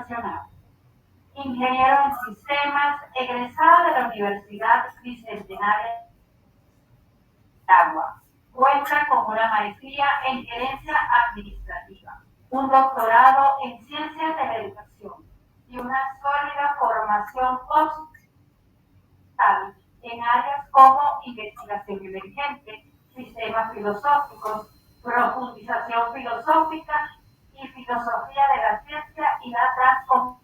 Nacional. Ingeniero en sistemas, egresado de la Universidad Bicentenaria de Agua. Cuenta con una maestría en gerencia administrativa, un doctorado en ciencias de la educación y una sólida formación postal en áreas como investigación emergente, sistemas filosóficos, profundización filosófica y filosofía de la ciencia y la transformación.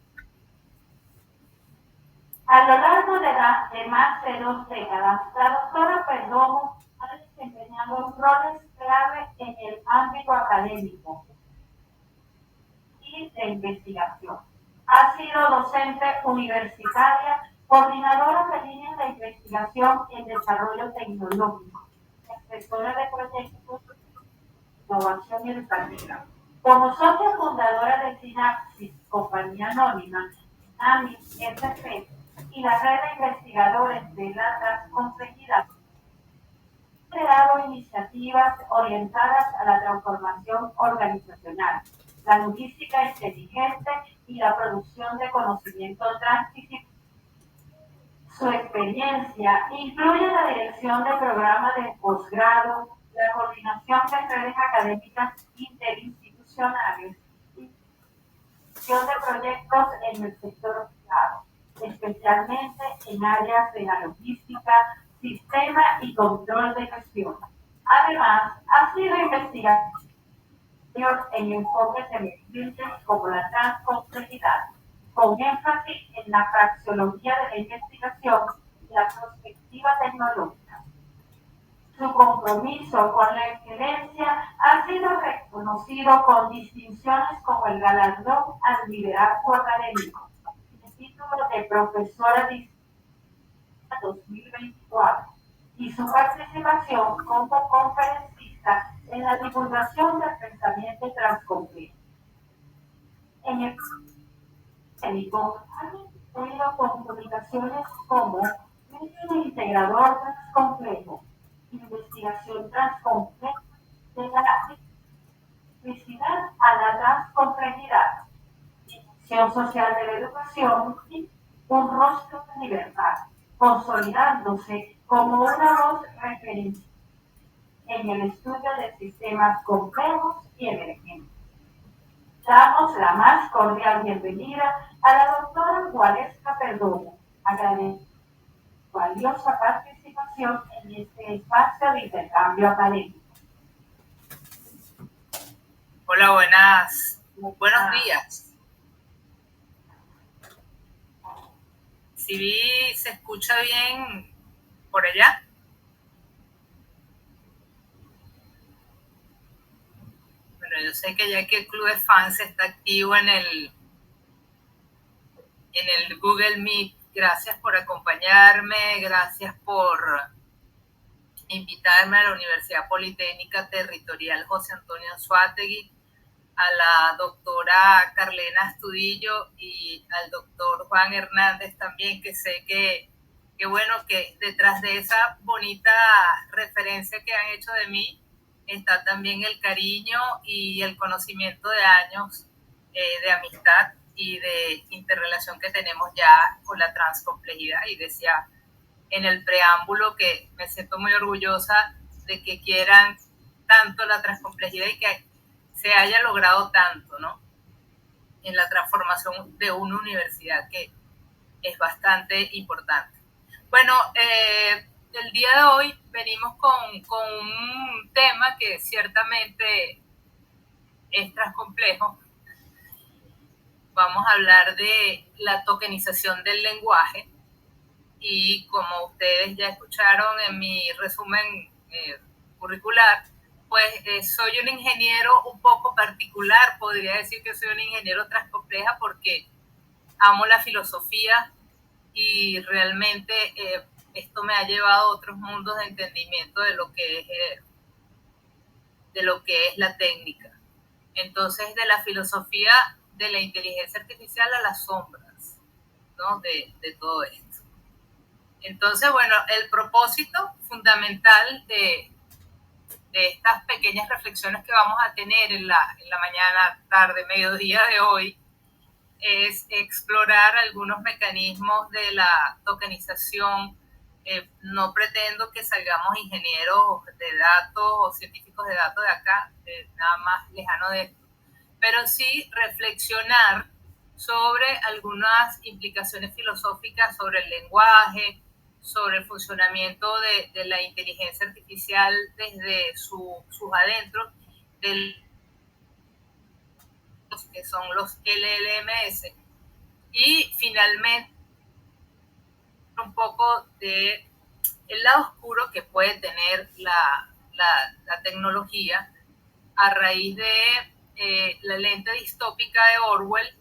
A lo largo de más de 2 décadas, la doctora Perdomo ha desempeñado roles clave en el ámbito académico y de investigación. Ha sido docente universitaria, coordinadora de líneas de investigación en desarrollo tecnológico, asesora de proyectos de innovación educativa. Como socia fundadora de Sinapsis, compañía anónima, AMI, SC, y la red de investigadores de la transcomplejidad, ha creado iniciativas orientadas a la transformación organizacional, la logística inteligente y la producción de conocimiento transdisciplinario. Su experiencia incluye la dirección de programas de posgrado, la coordinación de redes académicas interinstitucionales y gestión de proyectos en el sector privado, especialmente en áreas de la logística, sistema y control de gestión. Además, ha sido investigador en enfoques emergentes como la transcomplejidad, con énfasis en la praxeología de la investigación y la perspectiva tecnológica. Su compromiso con la excelencia ha sido reconocido con distinciones como el galardón al liderazgo académico, el título de profesora de 2024 y su participación como conferencista en la divulgación del pensamiento transcomplejo. En el técnico ha contribuido con publicaciones como Método Integrador Transcomplejo, Investigación Transcompleja de la Simplicidad a la Transcomplejidad, Acción Social de la Educación y Un Rostro de Libertad, consolidándose como una voz referencial en el estudio de sistemas complejos y emergentes. Damos la más cordial bienvenida a la doctora Gualesca Perdomo, agradecemos su valiosa participación en este espacio de intercambio académico. Hola, buenos días. ¿Sí se escucha bien por allá? Bueno, yo sé que ya que el Club de Fans está activo en el Google Meet, gracias por acompañarme, gracias por invitarme a la Universidad Politécnica Territorial José Antonio Anzoátegui, a la doctora Carlena Astudillo y al doctor Juan Hernández también, que sé que bueno, que detrás de esa bonita referencia que han hecho de mí está también el cariño y el conocimiento de años de amistad y de interrelación que tenemos ya con la transcomplejidad. Y decía en el preámbulo que me siento muy orgullosa de que quieran tanto la transcomplejidad y que se haya logrado tanto, ¿no? En la transformación de una universidad, que es bastante importante. Bueno, el día de hoy venimos con un tema que ciertamente es transcomplejo. Vamos a hablar de la tokenización del lenguaje y, como ustedes ya escucharon en mi resumen curricular, pues soy un ingeniero un poco particular. Podría decir que soy un ingeniero transcompleja porque amo la filosofía y realmente esto me ha llevado a otros mundos de entendimiento de lo que es la técnica. Entonces, de la filosofía de la inteligencia artificial a las sombras, ¿no? de todo esto. Entonces, bueno, el propósito fundamental de estas pequeñas reflexiones que vamos a tener en la mañana, tarde, mediodía de hoy es explorar algunos mecanismos de la tokenización. No pretendo que salgamos ingenieros de datos o científicos de datos de acá, nada más lejano de esto, pero sí reflexionar sobre algunas implicaciones filosóficas sobre el lenguaje, sobre el funcionamiento de la inteligencia artificial desde sus adentros, que son los LLMS, y finalmente un poco de el lado oscuro que puede tener la tecnología a raíz de la lente distópica de Orwell,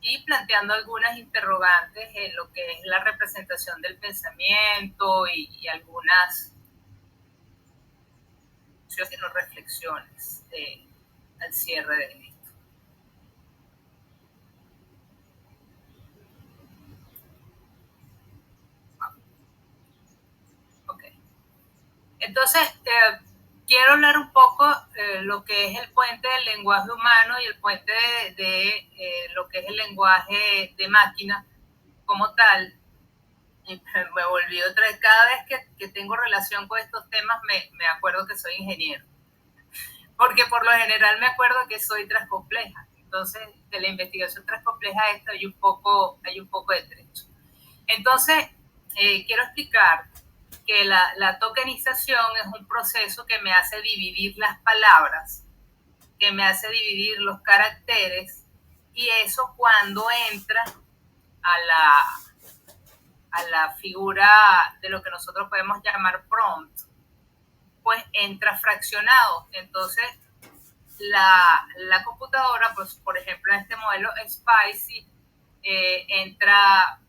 y planteando algunas interrogantes en lo que es la representación del pensamiento y algunas reflexiones al cierre de esto. Okay. Entonces, quiero hablar un poco lo que es el puente del lenguaje humano y el puente de lo que es el lenguaje de máquina como tal. Y me volví otra vez, cada vez que tengo relación con estos temas me acuerdo que soy ingeniero, porque por lo general me acuerdo que soy transcompleja. Entonces, de la investigación transcompleja a esto hay un poco de trecho. Entonces, quiero explicar que la tokenización es un proceso que me hace dividir las palabras, que me hace dividir los caracteres, y eso cuando entra a la figura de lo que nosotros podemos llamar prompt, pues entra fraccionado. Entonces, la computadora, pues por ejemplo en este modelo Spicy, entra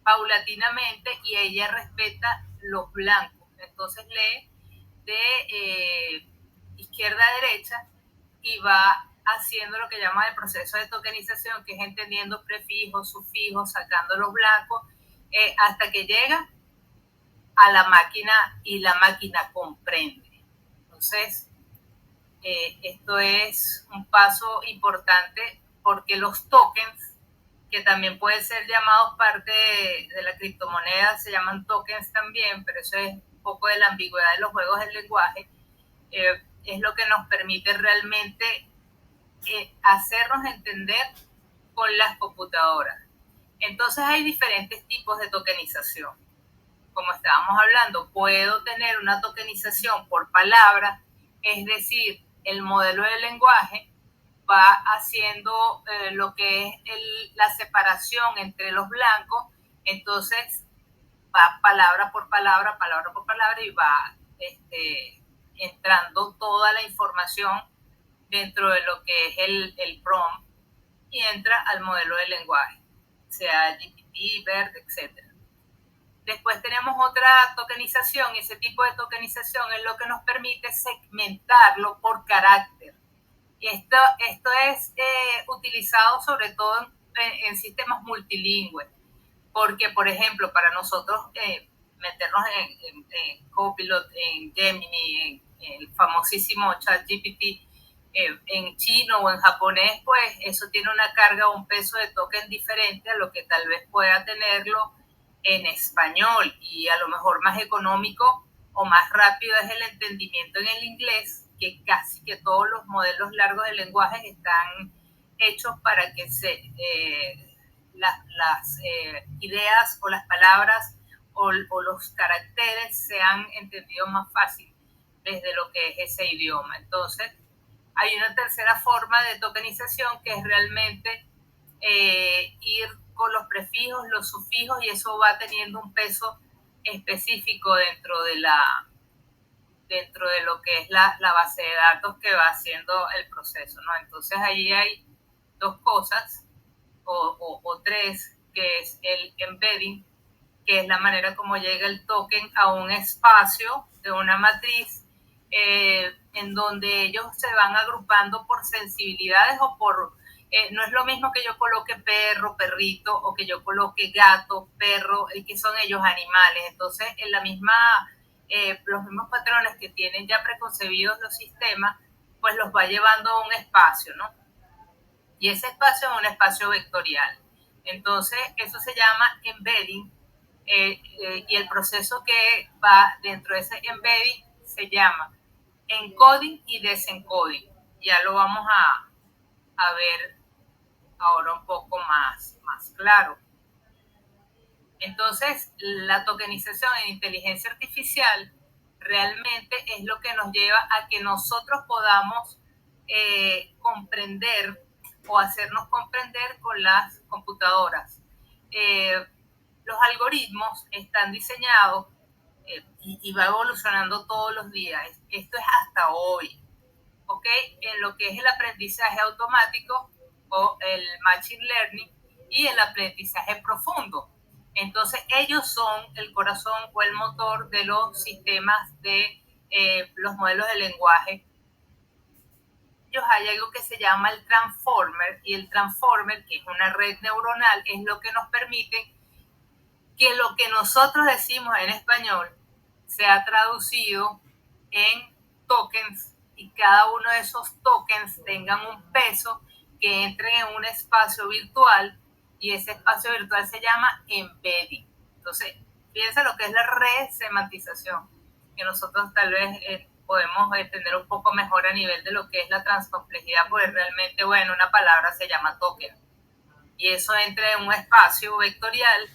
paulatinamente y ella respeta los blancos. Entonces lee de izquierda a derecha y va haciendo lo que llama el proceso de tokenización, que es entendiendo prefijos, sufijos, sacando los blancos, hasta que llega a la máquina y la máquina comprende. Entonces, esto es un paso importante porque los tokens, que también pueden ser llamados parte de la criptomoneda, se llaman tokens también, pero eso es un poco de la ambigüedad de los juegos del lenguaje, es lo que nos permite realmente hacernos entender con las computadoras. Entonces hay diferentes tipos de tokenización. Como estábamos hablando, puedo tener una tokenización por palabra, es decir, el modelo del lenguaje va haciendo lo que es la separación entre los blancos, entonces va palabra por palabra y va entrando toda la información dentro de lo que es el prompt y entra al modelo del lenguaje, sea GPT, BERT, etc. Después tenemos otra tokenización, y ese tipo de tokenización es lo que nos permite segmentarlo por carácter. Y esto es utilizado sobre todo en sistemas multilingües, porque, por ejemplo, para nosotros meternos en Copilot, en Gemini, en el famosísimo ChatGPT, en chino o en japonés, pues eso tiene una carga o un peso de token diferente a lo que tal vez pueda tenerlo en español, y a lo mejor más económico o más rápido es el entendimiento en el inglés, que casi que todos los modelos largos de lenguaje están hechos para que las ideas o las palabras o los caracteres sean entendidos más fácil desde lo que es ese idioma. Entonces, hay una tercera forma de tokenización, que es realmente ir con los prefijos, los sufijos, y eso va teniendo un peso específico dentro de lo que es la base de datos que va haciendo el proceso, ¿no? Entonces ahí hay dos cosas o tres, que es el embedding, que es la manera como llega el token a un espacio de una matriz, en donde ellos se van agrupando por sensibilidades o por... no es lo mismo que yo coloque perro, perrito, o que yo coloque gato, perro, que son ellos animales. Entonces, en la misma, los mismos patrones que tienen ya preconcebidos los sistemas, pues los va llevando a un espacio, ¿no? y ese espacio es un espacio vectorial. Entonces, eso se llama embedding, y el proceso que va dentro de ese embedding se llama encoding y desencoding. Ya lo vamos a ver ahora un poco más claro. Entonces, la tokenización en inteligencia artificial realmente es lo que nos lleva a que nosotros podamos comprender o hacernos comprender con las computadoras. Los algoritmos están diseñados y va evolucionando todos los días. Esto es hasta hoy, ¿ok? En lo que es el aprendizaje automático o el machine learning y el aprendizaje profundo. Entonces, ellos son el corazón o el motor de los sistemas de los modelos de lenguaje. Ellos hay algo que se llama el transformer, y el transformer, que es una red neuronal, es lo que nos permite que lo que nosotros decimos en español sea traducido en tokens, y cada uno de esos tokens tengan un peso que entre en un espacio virtual, y ese espacio virtual se llama embedding. Entonces, fíjense lo que es la resemantización, que nosotros tal vez podemos entender un poco mejor a nivel de lo que es la transcomplejidad, porque realmente, bueno, una palabra se llama token, y eso entra en un espacio vectorial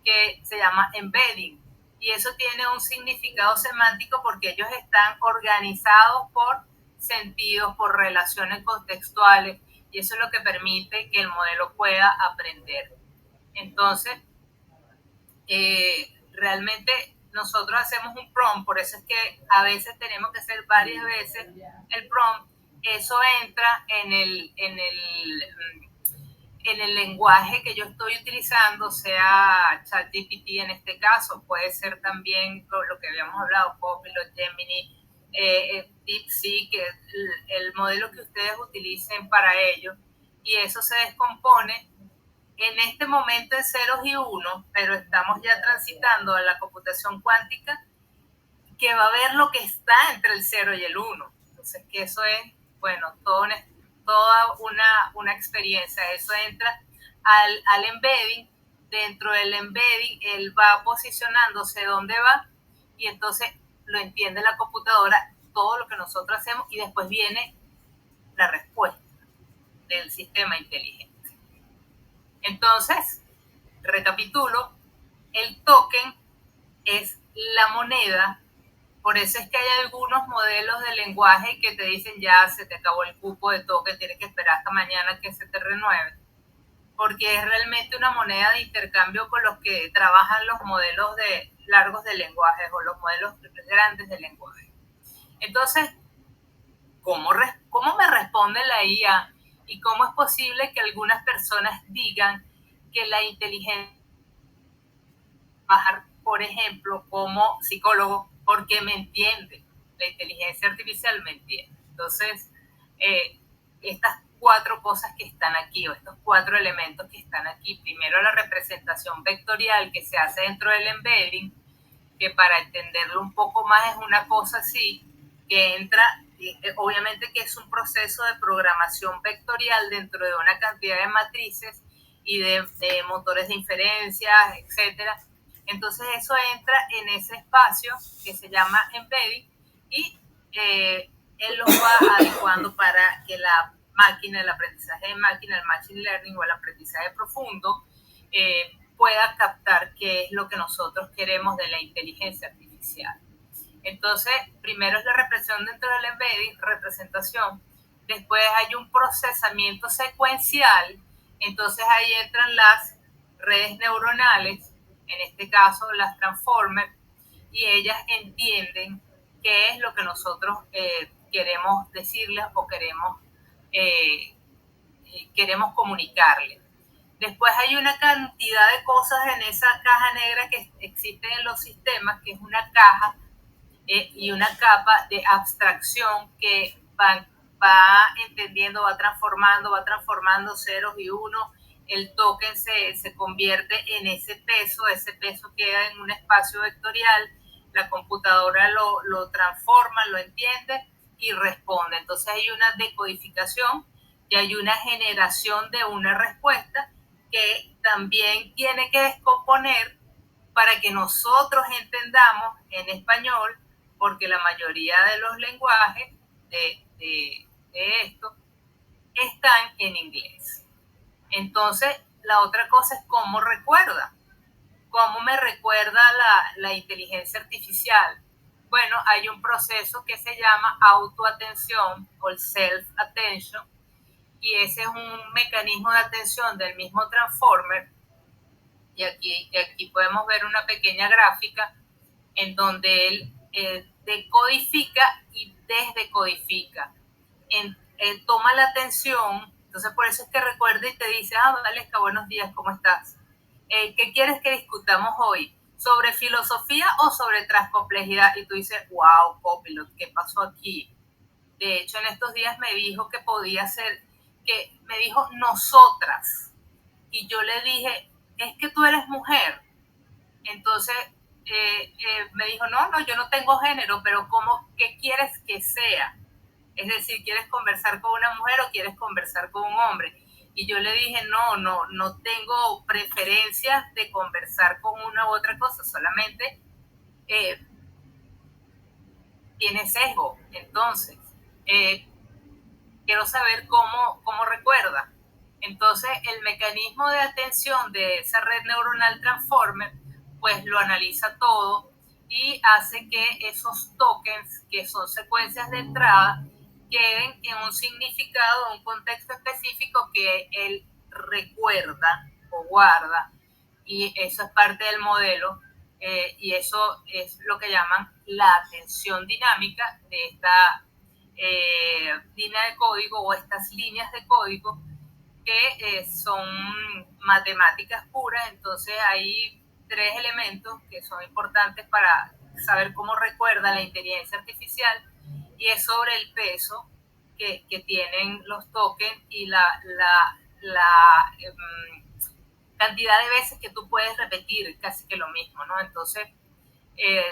que se llama embedding, y eso tiene un significado semántico porque ellos están organizados por sentidos, por relaciones contextuales, y eso es lo que permite que el modelo pueda aprender. Entonces, realmente nosotros hacemos un prompt, por eso es que a veces tenemos que hacer varias veces el prompt. Eso entra en el lenguaje que yo estoy utilizando, sea ChatGPT en este caso, puede ser también lo que habíamos hablado, Copilot, Gemini, DeepSeek, el modelo que ustedes utilicen para ello, y eso se descompone en este momento en ceros y unos, pero estamos ya transitando a la computación cuántica, que va a ver lo que está entre el 0 y el 1. Entonces, que eso es, bueno, toda una experiencia. Eso entra al embedding. Dentro del embedding, él va posicionándose dónde va, y entonces lo entiende la computadora, todo lo que nosotros hacemos, y después viene la respuesta del sistema inteligente. Entonces, recapitulo, el token es la moneda. Por eso es que hay algunos modelos de lenguaje que te dicen ya se te acabó el cupo de token, tienes que esperar hasta mañana que se te renueve, porque es realmente una moneda de intercambio con los que trabajan los modelos largos de lenguaje o los modelos grandes de lenguaje. Entonces, ¿cómo me responde la IA? ¿Y cómo es posible que algunas personas digan que la inteligencia bajar, por ejemplo, como psicólogo, porque me entiende, la inteligencia artificial me entiende? Entonces, estas 4 cosas que están aquí, o estos 4 elementos que están aquí, primero la representación vectorial que se hace dentro del embedding, que para entenderlo un poco más es una cosa así, que entra, obviamente que es un proceso de programación vectorial dentro de una cantidad de matrices y de motores de inferencia, etcétera. Entonces eso entra en ese espacio que se llama embedding, y él lo va adecuando para que la máquina, el aprendizaje de máquina, el machine learning o el aprendizaje profundo, pueda captar qué es lo que nosotros queremos de la inteligencia artificial. Entonces, primero es la representación dentro del embedding, representación. Después hay un procesamiento secuencial. Entonces ahí entran las redes neuronales, en este caso las transformers, y ellas entienden qué es lo que nosotros queremos decirles o queremos comunicarles. Después hay una cantidad de cosas en esa caja negra que existen en los sistemas, que es una caja y una capa de abstracción que va entendiendo, va transformando ceros y unos. El token se convierte en ese peso queda en un espacio vectorial, la computadora lo transforma, lo entiende y responde. Entonces hay una decodificación que hay una generación de una respuesta que también tiene que descomponer para que nosotros entendamos en español, porque la mayoría de los lenguajes de esto están en inglés. Entonces, la otra cosa es cómo recuerda. ¿Cómo me recuerda la inteligencia artificial? Bueno, hay un proceso que se llama autoatención o el self-attention, y ese es un mecanismo de atención del mismo Transformer. Y aquí podemos ver una pequeña gráfica en donde él decodifica y desdecodifica. Toma la atención, entonces por eso es que recuerda y te dice, Valesca, buenos días, ¿cómo estás? ¿Qué quieres que discutamos hoy? ¿Sobre filosofía o sobre transcomplejidad? Y tú dices, wow, Copilot, ¿qué pasó aquí? De hecho, en estos días me dijo que podía ser, que me dijo nosotras. Y yo le dije, es que tú eres mujer. Entonces me dijo, no, yo no tengo género, pero ¿qué quieres que sea? Es decir, ¿quieres conversar con una mujer o quieres conversar con un hombre? Y yo le dije, no tengo preferencias de conversar con una u otra cosa, solamente tiene sesgo. Entonces, quiero saber cómo recuerda. Entonces, el mecanismo de atención de esa red neuronal Transformer, pues lo analiza todo y hace que esos tokens, que son secuencias de entrada, queden en un significado, un contexto específico que él recuerda o guarda, y eso es parte del modelo, y eso es lo que llaman la atención dinámica de esta línea de código o estas líneas de código que son matemáticas puras. Entonces hay tres elementos que son importantes para saber cómo recuerda la inteligencia artificial, y es sobre el peso que tienen los tokens y la cantidad de veces que tú puedes repetir casi que lo mismo, ¿no? Entonces,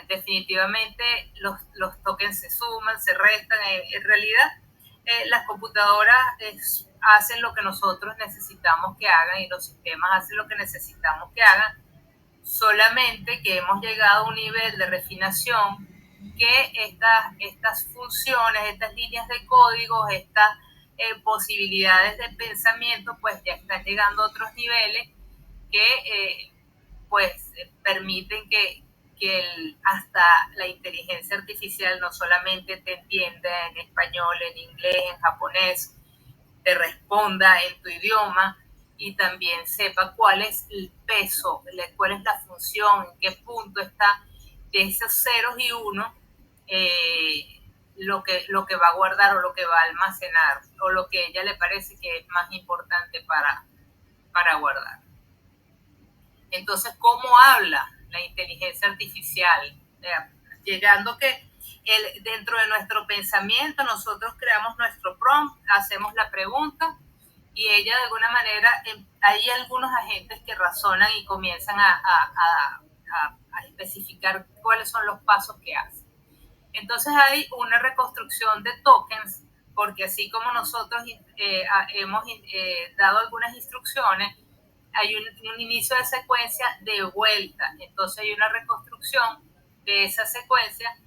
definitivamente los tokens se suman, se restan. En realidad, las computadoras hacen lo que nosotros necesitamos que hagan y los sistemas hacen lo que necesitamos que hagan, solamente que hemos llegado a un nivel de refinación que estas funciones, estas líneas de código, estas posibilidades de pensamiento, pues ya están llegando a otros niveles que pues permiten que hasta la inteligencia artificial no solamente te entienda en español, en inglés, en japonés, te responda en tu idioma y también sepa cuál es el peso, cuál es la función, en qué punto está de esos ceros y unos, lo que va a guardar o lo que va a almacenar o lo que a ella le parece que es más importante para guardar. Entonces, ¿cómo habla la inteligencia artificial? Llegando que dentro de nuestro pensamiento nosotros creamos nuestro prompt, hacemos la pregunta y ella de alguna manera, hay algunos agentes que razonan y comienzan a especificar cuáles son los pasos que hace. Entonces hay una reconstrucción de tokens, porque así como nosotros hemos dado algunas instrucciones, hay un inicio de secuencia de vuelta. Entonces hay una reconstrucción de esa secuencia,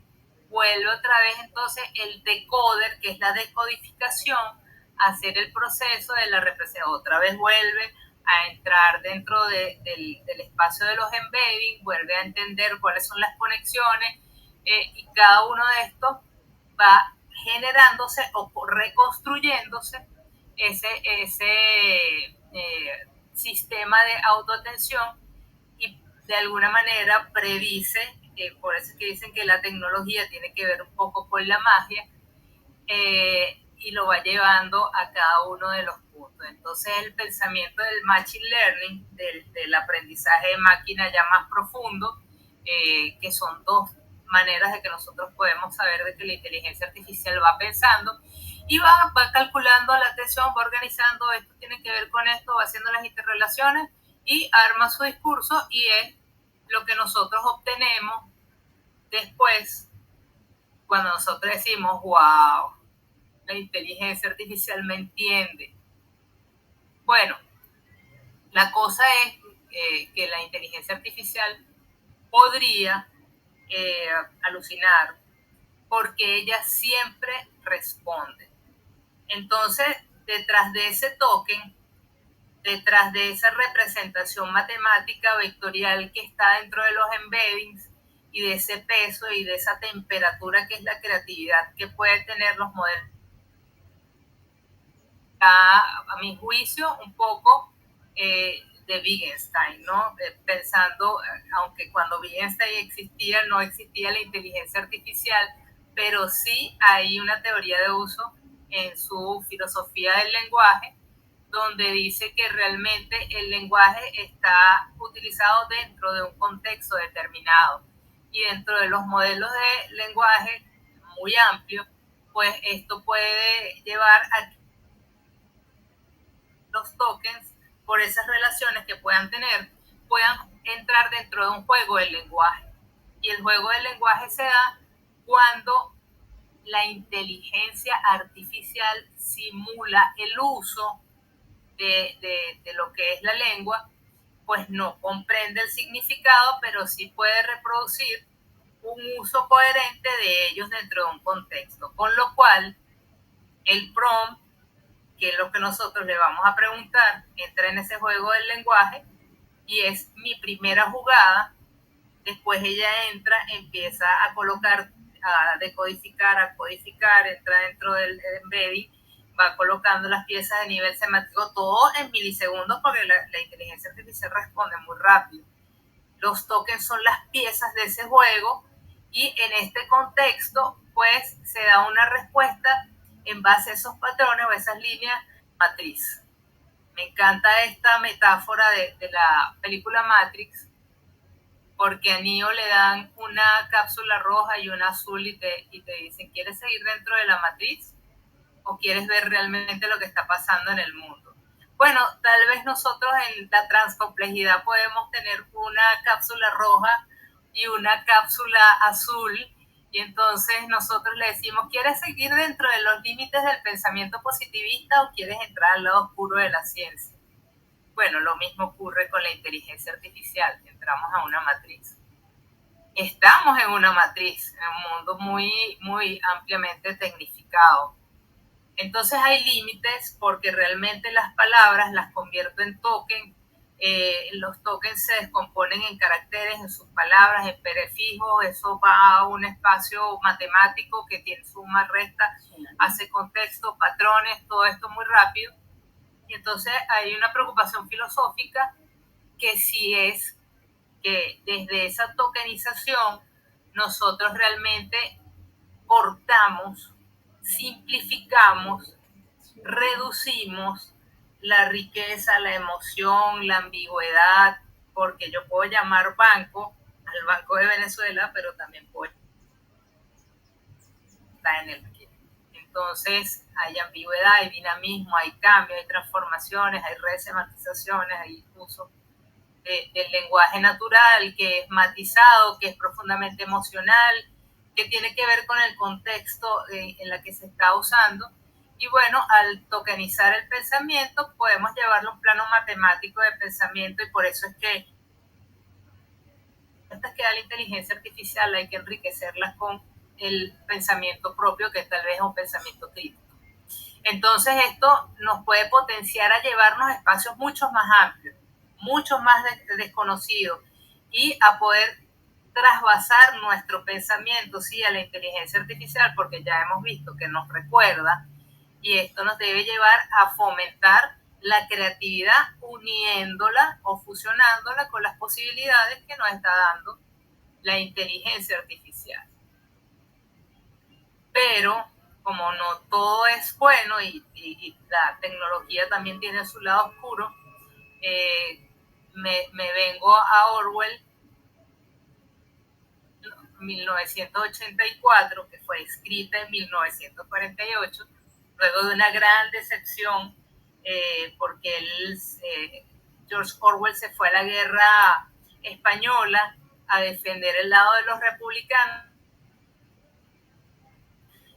vuelve otra vez entonces el decoder, que es la decodificación, a hacer el proceso de la representación. Otra vez vuelve a entrar dentro del espacio de los embedding, vuelve a entender cuáles son las conexiones, y cada uno de estos va generándose o reconstruyéndose ese sistema de autoatención, y de alguna manera predice, por eso es que dicen que la tecnología tiene que ver un poco con la magia, y lo va llevando a cada uno de los puntos. Entonces el pensamiento del machine learning, del aprendizaje de máquina ya más profundo, que son dos maneras de que nosotros podemos saber de que la inteligencia artificial va pensando y va calculando la atención, va organizando, esto tiene que ver con esto, va haciendo las interrelaciones y arma su discurso, y es lo que nosotros obtenemos después cuando nosotros decimos, wow, la inteligencia artificial me entiende. Bueno, la cosa es que la inteligencia artificial podría alucinar porque ella siempre responde. Entonces, detrás de ese token, detrás de esa representación matemática vectorial que está dentro de los embeddings y de ese peso y de esa temperatura que es la creatividad que pueden tener los modelos, a mi juicio, un poco de Wittgenstein, ¿no? Pensando, aunque cuando Wittgenstein existía, no existía la inteligencia artificial, pero sí hay una teoría de uso en su filosofía del lenguaje, donde dice que realmente el lenguaje está utilizado dentro de un contexto determinado y dentro de los modelos de lenguaje muy amplios, pues esto puede llevar a los tokens, por esas relaciones que puedan tener, puedan entrar dentro de un juego del lenguaje. Y el juego del lenguaje se da cuando la inteligencia artificial simula el uso de lo que es la lengua, pues no comprende el significado, pero sí puede reproducir un uso coherente de ellos dentro de un contexto, con lo cual el prompt, que es lo que nosotros le vamos a preguntar, entra en ese juego del lenguaje y es mi primera jugada. Después ella entra, empieza a colocar, a decodificar, a codificar, entra dentro del embedding, va colocando las piezas de nivel semántico, todo en milisegundos porque la inteligencia artificial responde muy rápido. Los tokens son las piezas de ese juego y en este contexto pues se da una respuesta en base a esos patrones o esas líneas matriz. Me encanta esta metáfora de la película Matrix, porque a Neo le dan una cápsula roja y una azul y te dicen, ¿quieres seguir dentro de la matriz o quieres ver realmente lo que está pasando en el mundo? Bueno, tal vez nosotros en la transcomplejidad podemos tener una cápsula roja y una cápsula azul, y entonces nosotros le decimos, ¿quieres seguir dentro de los límites del pensamiento positivista o quieres entrar al lado oscuro de la ciencia? Bueno, lo mismo ocurre con la inteligencia artificial, entramos a una matriz. Estamos en una matriz, en un mundo muy ampliamente tecnificado. Entonces hay límites porque realmente las palabras las convierto en token. Los tokens se descomponen en caracteres, en sus palabras, en prefijos. Eso va a un espacio matemático que tiene suma, resta, hace contexto, patrones, todo esto muy rápido. Y entonces hay una preocupación filosófica que sí es que desde esa tokenización nosotros realmente cortamos, simplificamos, reducimos la riqueza, la emoción, la ambigüedad, porque yo puedo llamar banco al Banco de Venezuela, pero también puedo estar en el que. Entonces hay ambigüedad, hay dinamismo, hay cambio, hay transformaciones, hay resematizaciones, hay uso del lenguaje natural, que es matizado, que es profundamente emocional, que tiene que ver con el contexto en el que se está usando. Y bueno, al tokenizar el pensamiento, podemos llevarlo a un plano matemático de pensamiento, y por eso es que estas que da la inteligencia artificial hay que enriquecerlas con el pensamiento propio, que tal vez es un pensamiento crítico. Entonces esto nos puede potenciar a llevarnos a espacios mucho más amplios, mucho más desconocidos, y a poder trasvasar nuestro pensamiento, sí, a la inteligencia artificial, porque ya hemos visto que nos recuerda, y esto nos debe llevar a fomentar la creatividad uniéndola o fusionándola con las posibilidades que nos está dando la inteligencia artificial. Pero como no todo es bueno y la tecnología también tiene su lado oscuro, me vengo a Orwell 1984, que fue escrita en 1948, luego de una gran decepción, porque George Orwell se fue a la guerra española a defender el lado de los republicanos.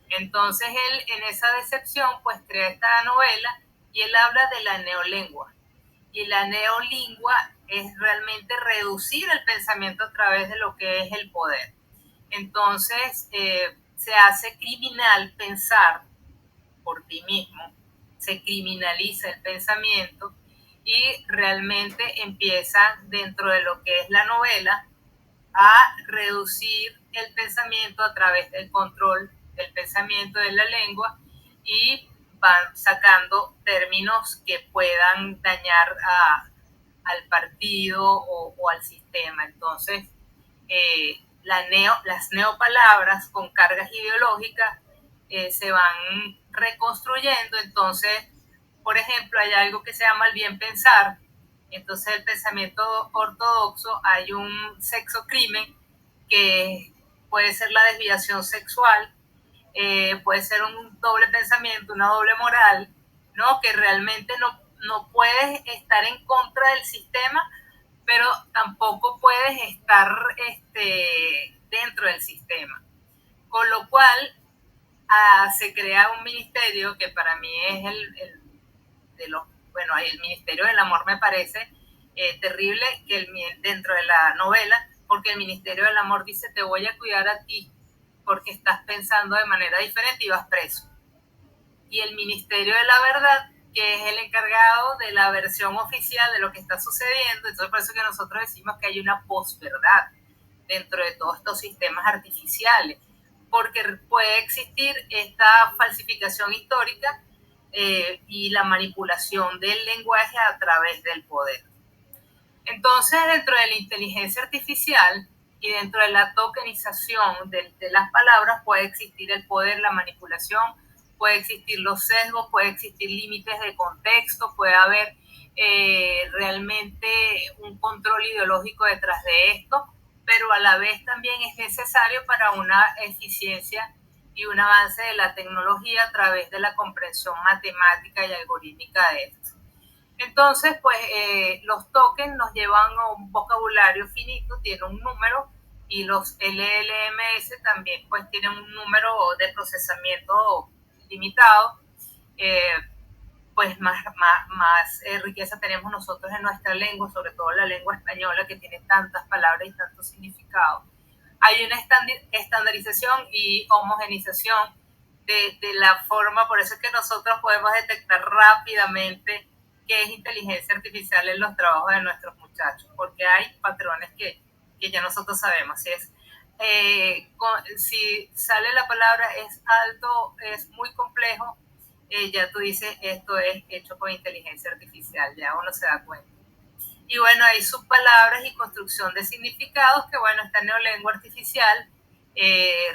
Entonces él, en esa decepción, pues crea esta novela y él habla de la neolengua. Y la neolengua es realmente reducir el pensamiento a través de lo que es el poder. Entonces, se hace criminal pensar por ti mismo, se criminaliza el pensamiento y realmente empiezan dentro de lo que es la novela a reducir el pensamiento a través del control del pensamiento de la lengua y van sacando términos que puedan dañar al partido o al sistema. Entonces, las neopalabras con cargas ideológicas se van reconstruyendo. Entonces, por ejemplo, hay algo que se llama el bien pensar. Entonces, el pensamiento ortodoxo, hay un sexo crimen que puede ser la desviación sexual, puede ser un doble pensamiento, una doble moral, ¿no? Que realmente no puedes estar en contra del sistema, pero tampoco puedes estar dentro del sistema. Con lo cual, se crea un ministerio que para mí es el de los, bueno, el Ministerio del Amor me parece terrible que dentro de la novela, porque el Ministerio del Amor dice, te voy a cuidar a ti porque estás pensando de manera diferente y vas preso. Y el Ministerio de la Verdad, que es el encargado de la versión oficial de lo que está sucediendo, entonces por eso que nosotros decimos que hay una posverdad dentro de todos estos sistemas artificiales, porque puede existir esta falsificación histórica y la manipulación del lenguaje a través del poder. Entonces, dentro de la inteligencia artificial y dentro de la tokenización de las palabras puede existir el poder, la manipulación, puede existir los sesgos, puede existir límites de contexto, puede haber realmente un control ideológico detrás de esto, pero a la vez también es necesario para una eficiencia y un avance de la tecnología a través de la comprensión matemática y algorítmica de esto. Entonces, pues los tokens nos llevan a un vocabulario finito, tiene un número, y los LLMS también pues tienen un número de procesamiento limitado. Pues más riqueza tenemos nosotros en nuestra lengua, sobre todo la lengua española, que tiene tantas palabras y tantos significados. Hay una estandarización y homogenización de la forma, por eso es que nosotros podemos detectar rápidamente qué es inteligencia artificial en los trabajos de nuestros muchachos, porque hay patrones que ya nosotros sabemos. Si sale la palabra es alto, es muy complejo, ya tú dices, esto es hecho con inteligencia artificial, ya uno se da cuenta. Y bueno, hay subpalabras y construcción de significados que, bueno, esta neolengua artificial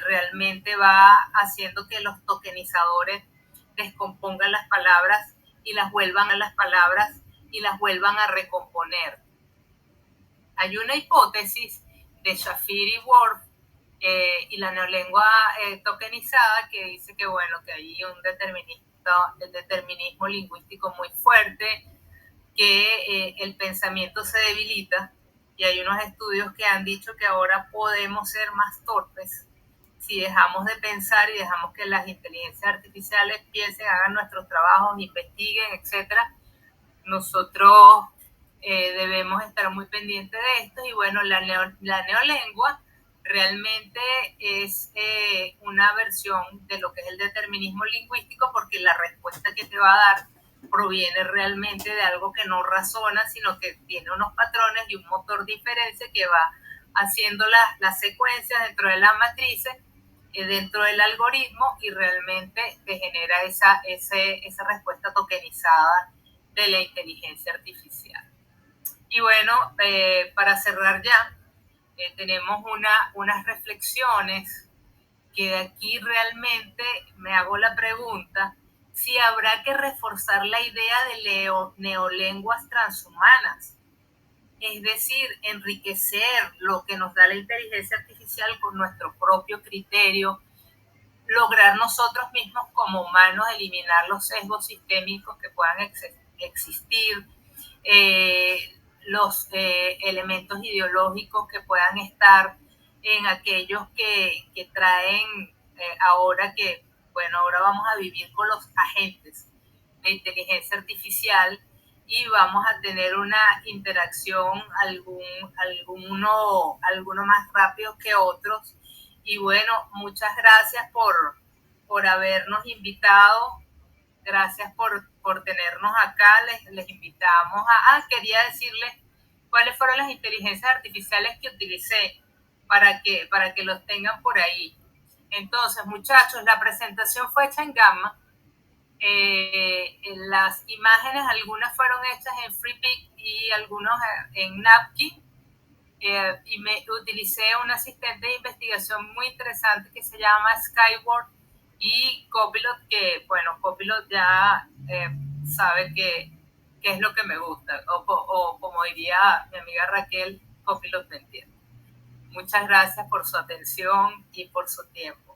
realmente va haciendo que los tokenizadores descompongan las palabras y las vuelvan a las palabras y las vuelvan a recomponer. Hay una hipótesis de Shafir y Worf y la neolengua tokenizada que dice que, bueno, que hay un determinismo lingüístico muy fuerte, que el pensamiento se debilita, y hay unos estudios que han dicho que ahora podemos ser más torpes si dejamos de pensar y dejamos que las inteligencias artificiales piensen, hagan nuestros trabajos, investiguen, etcétera. Nosotros debemos estar muy pendientes de esto. Y bueno, la neolengua realmente es una versión de lo que es el determinismo lingüístico, porque la respuesta que te va a dar proviene realmente de algo que no razona, sino que tiene unos patrones y un motor de inferencia que va haciendo las secuencias dentro de las matrices, dentro del algoritmo, y realmente te genera esa respuesta tokenizada de la inteligencia artificial. Y bueno, para cerrar ya, tenemos unas reflexiones que de aquí realmente me hago la pregunta si habrá que reforzar la idea de neolenguas transhumanas, es decir, enriquecer lo que nos da la inteligencia artificial con nuestro propio criterio, lograr nosotros mismos como humanos eliminar los sesgos sistémicos que puedan existir, los elementos ideológicos que puedan estar en aquellos que traen ahora que, bueno, ahora vamos a vivir con los agentes de inteligencia artificial y vamos a tener una interacción, alguno más rápido que otros. Y bueno, muchas gracias por habernos invitado, gracias por tenernos acá, les invitamos quería decirles cuáles fueron las inteligencias artificiales que utilicé para que los tengan por ahí. Entonces, muchachos, la presentación fue hecha en Gamma. Las imágenes, algunas fueron hechas en FreePic y algunos en Napkin. Y me utilicé un asistente de investigación muy interesante que se llama Skyward y Copilot, que bueno, Copilot ya sabe que es lo que me gusta, o como diría mi amiga Raquel, Copilot me entiende. Muchas gracias por su atención y por su tiempo.